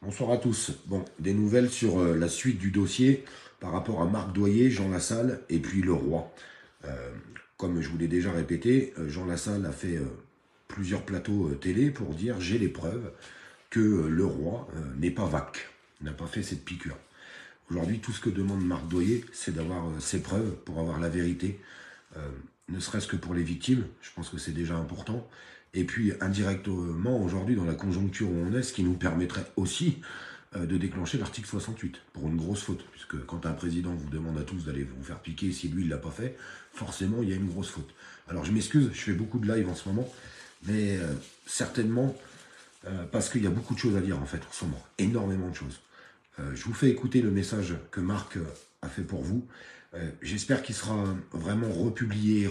Bonsoir à tous. Bon, des nouvelles sur la suite du dossier par rapport à Marc Doyer, Jean Lassalle et puis Le Roi. Comme je vous l'ai déjà répété, Jean Lassalle a fait plusieurs plateaux télé pour dire j'ai les preuves que Le Roi n'est pas vac, n'a pas fait cette piqûre. Aujourd'hui, tout ce que demande Marc Doyer, c'est d'avoir ses preuves pour avoir la vérité, ne serait-ce que pour les victimes, je pense que c'est déjà important. Et puis indirectement, aujourd'hui, dans la conjoncture où on est, ce qui nous permettrait aussi de déclencher l'article 68 pour une grosse faute. Puisque quand un président vous demande à tous d'aller vous faire piquer, si lui, il ne l'a pas fait, forcément, il y a une grosse faute. Alors je m'excuse, je fais beaucoup de live en ce moment, mais certainement parce qu'il y a beaucoup de choses à dire en fait en ce moment, énormément de choses. Je vous fais écouter le message que Marc a fait pour vous. J'espère qu'il sera vraiment republié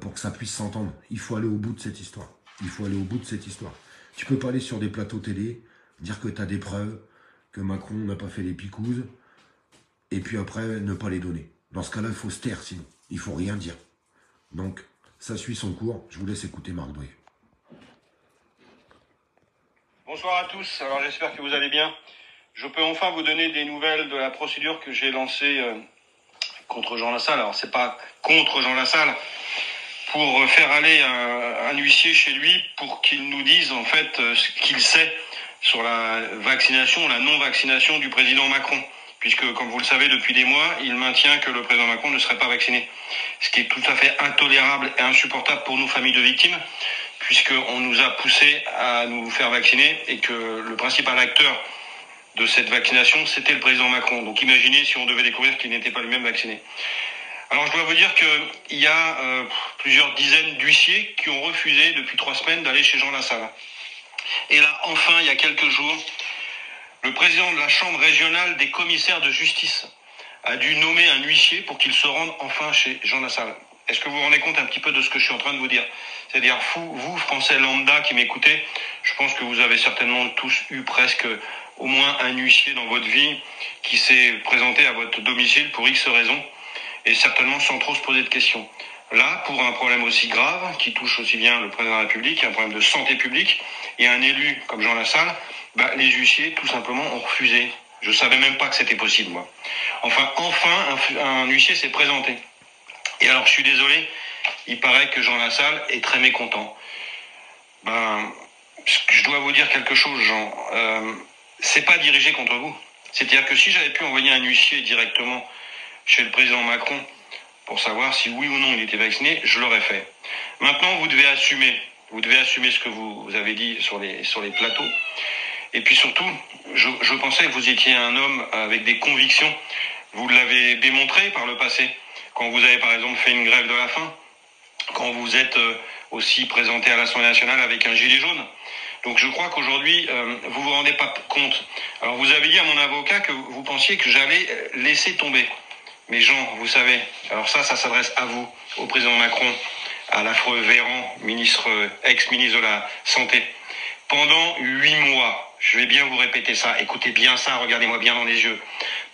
pour que ça puisse s'entendre. Il faut aller au bout de cette histoire. Il faut aller au bout de cette histoire. Tu peux pas aller sur des plateaux télé, dire que tu as des preuves, que Macron n'a pas fait les picouzes, et puis après ne pas les donner. Dans ce cas-là, il faut se taire sinon. Il faut rien dire. Donc, ça suit son cours. Je vous laisse écouter Marc Doyer. Bonsoir à tous, alors j'espère que vous allez bien. Je peux enfin vous donner des nouvelles de la procédure que j'ai lancée contre Jean Lassalle. Alors c'est pas contre Jean Lassalle, pour faire aller un huissier chez lui pour qu'il nous dise en fait ce qu'il sait sur la vaccination, la non-vaccination du président Macron. Puisque, comme vous le savez, depuis des mois, il maintient que le président Macron ne serait pas vacciné. Ce qui est tout à fait intolérable et insupportable pour nos familles de victimes, puisqu'on nous a poussé à nous faire vacciner et que le principal acteur de cette vaccination, c'était le président Macron. Donc imaginez si on devait découvrir qu'il n'était pas lui-même vacciné. Alors je dois vous dire qu'il y a plusieurs dizaines d'huissiers qui ont refusé depuis 3 semaines d'aller chez Jean Lassalle. Et là, enfin, il y a quelques jours, le président de la Chambre régionale des commissaires de justice a dû nommer un huissier pour qu'il se rende enfin chez Jean Lassalle. Est-ce que vous vous rendez compte un petit peu de ce que je suis en train de vous dire? C'est-à-dire, vous, Français lambda qui m'écoutez, je pense que vous avez certainement tous eu presque au moins un huissier dans votre vie qui s'est présenté à votre domicile pour X raisons, et certainement sans trop se poser de questions. Là, pour un problème aussi grave, qui touche aussi bien le président de la République, un problème de santé publique, et un élu comme Jean Lassalle, les huissiers, tout simplement, ont refusé. Je savais même pas que c'était possible, moi. Enfin, un huissier s'est présenté. Et alors, je suis désolé, il paraît que Jean Lassalle est très mécontent. Je dois vous dire quelque chose, Jean. C'est pas dirigé contre vous. C'est-à-dire que si j'avais pu envoyer un huissier directement chez le président Macron pour savoir si oui ou non il était vacciné, je l'aurais fait. Maintenant, vous devez assumer. Vous devez assumer ce que vous avez dit sur les plateaux. Et puis surtout, je pensais que vous étiez un homme avec des convictions. Vous l'avez démontré par le passé, quand vous avez par exemple fait une grève de la faim, quand vous êtes aussi présenté à l'Assemblée nationale avec un gilet jaune. Donc je crois qu'aujourd'hui, vous vous rendez pas compte. Alors vous avez dit à mon avocat que vous pensiez que j'allais laisser tomber. Mais Jean, vous savez, alors ça s'adresse à vous, au président Macron, à l'affreux Véran, ex-ministre de la Santé. Pendant 8 mois, je vais bien vous répéter ça, écoutez bien ça, regardez-moi bien dans les yeux.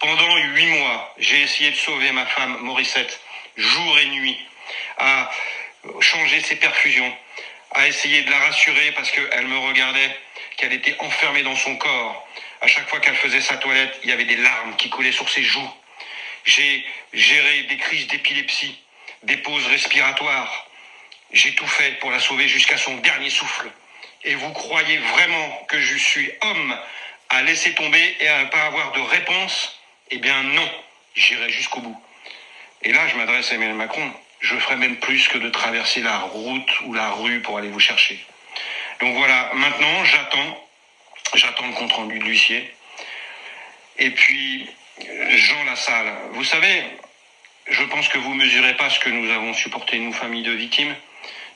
Pendant 8 mois, j'ai essayé de sauver ma femme Morissette, jour et nuit, à changer ses perfusions, à essayer de la rassurer parce qu'elle me regardait, qu'elle était enfermée dans son corps. À chaque fois qu'elle faisait sa toilette, il y avait des larmes qui coulaient sur ses joues. J'ai géré des crises d'épilepsie, des pauses respiratoires. J'ai tout fait pour la sauver jusqu'à son dernier souffle. Et vous croyez vraiment que je suis homme à laisser tomber et à ne pas avoir de réponse? Eh bien non, j'irai jusqu'au bout. Et là, je m'adresse à Emmanuel Macron, je ferai même plus que de traverser la route ou la rue pour aller vous chercher. Donc voilà, maintenant, j'attends le compte-rendu de l'huissier. Et puis, Jean Lassalle, vous savez, je pense que vous ne mesurez pas ce que nous avons supporté, nous, familles de victimes,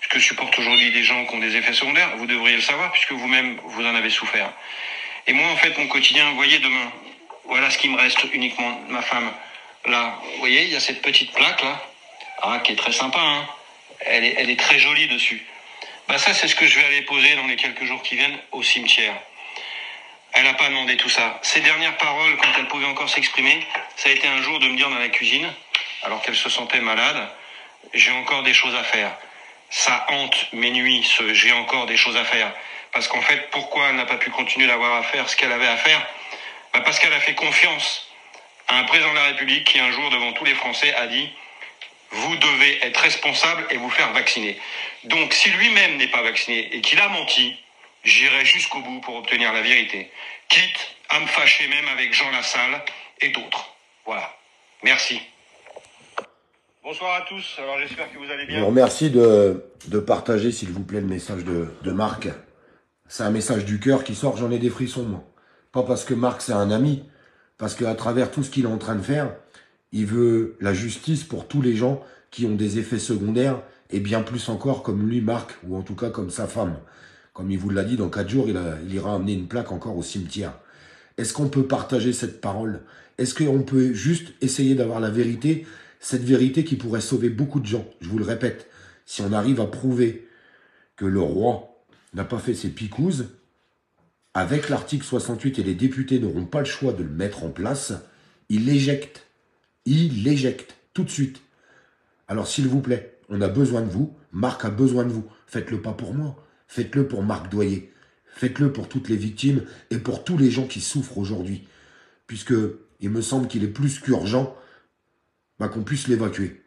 ce que supportent aujourd'hui des gens qui ont des effets secondaires. Vous devriez le savoir, puisque vous-même, vous en avez souffert. Et moi, en fait, mon quotidien, vous voyez, demain, voilà ce qui me reste uniquement, ma femme. Là, vous voyez, il y a cette petite plaque, là, qui est très sympa, hein. Elle est très jolie dessus. Ça, c'est ce que je vais aller poser dans les quelques jours qui viennent au cimetière. Elle n'a pas demandé tout ça. Ses dernières paroles, quand elle pouvait encore s'exprimer, ça a été un jour de me dire dans la cuisine, alors qu'elle se sentait malade, j'ai encore des choses à faire. Ça hante mes nuits, j'ai encore des choses à faire. Parce qu'en fait, pourquoi elle n'a pas pu continuer d'avoir à faire ce qu'elle avait à faire? Parce qu'elle a fait confiance à un président de la République qui, un jour, devant tous les Français, a dit « Vous devez être responsable et vous faire vacciner ». Donc, si lui-même n'est pas vacciné et qu'il a menti, j'irai jusqu'au bout pour obtenir la vérité, quitte à me fâcher même avec Jean Lassalle et d'autres. Voilà. Merci. Bonsoir à tous. Alors, j'espère que vous allez bien. Je vous remercie de partager, s'il vous plaît, le message de Marc. C'est un message du cœur qui sort, j'en ai des frissons, moi. Pas parce que Marc, c'est un ami, parce qu'à travers tout ce qu'il est en train de faire, il veut la justice pour tous les gens qui ont des effets secondaires, et bien plus encore comme lui, Marc, ou en tout cas comme sa femme. Comme il vous l'a dit, dans 4 jours, il ira amener une plaque encore au cimetière. Est-ce qu'on peut partager cette parole? Est-ce qu'on peut juste essayer d'avoir la vérité? Cette vérité qui pourrait sauver beaucoup de gens. Je vous le répète, si on arrive à prouver que le roi n'a pas fait ses picouses, avec l'article 68 et les députés n'auront pas le choix de le mettre en place, il l'éjecte. Il l'éjecte tout de suite. Alors s'il vous plaît, on a besoin de vous, Marc a besoin de vous. Faites-le pas pour moi, faites-le pour Marc Doyer. Faites-le pour toutes les victimes et pour tous les gens qui souffrent aujourd'hui. Puisque il me semble qu'il est plus qu'urgent qu'on puisse l'évacuer.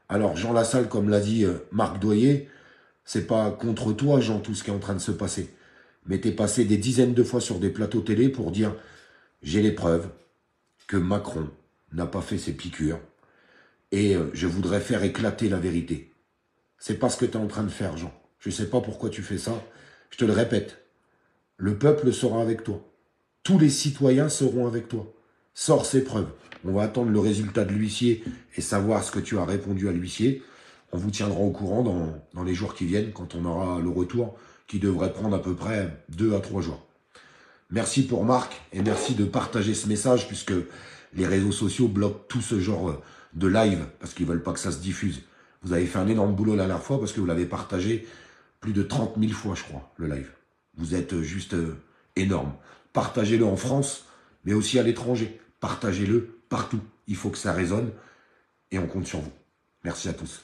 Alors Jean Lassalle, comme l'a dit Marc Doyer, c'est pas contre toi, Jean, tout ce qui est en train de se passer. Mais t'es passé des dizaines de fois sur des plateaux télé pour dire « J'ai les preuves que Macron n'a pas fait ses piqûres et je voudrais faire éclater la vérité. » C'est pas ce que tu es en train de faire, Jean. Je sais pas pourquoi tu fais ça. Je te le répète. Le peuple sera avec toi. Tous les citoyens seront avec toi. Sors ces preuves. On va attendre le résultat de l'huissier et savoir ce que tu as répondu à l'huissier. On vous tiendra au courant dans les jours qui viennent, quand on aura le retour, qui devrait prendre à peu près 2 à 3 jours. Merci pour Marc et merci de partager ce message puisque les réseaux sociaux bloquent tout ce genre de live parce qu'ils ne veulent pas que ça se diffuse. Vous avez fait un énorme boulot la dernière fois parce que vous l'avez partagé plus de 30 000 fois, je crois, le live. Vous êtes juste énorme. Partagez-le en France, mais aussi à l'étranger. Partagez-le partout. Il faut que ça résonne et on compte sur vous. Merci à tous.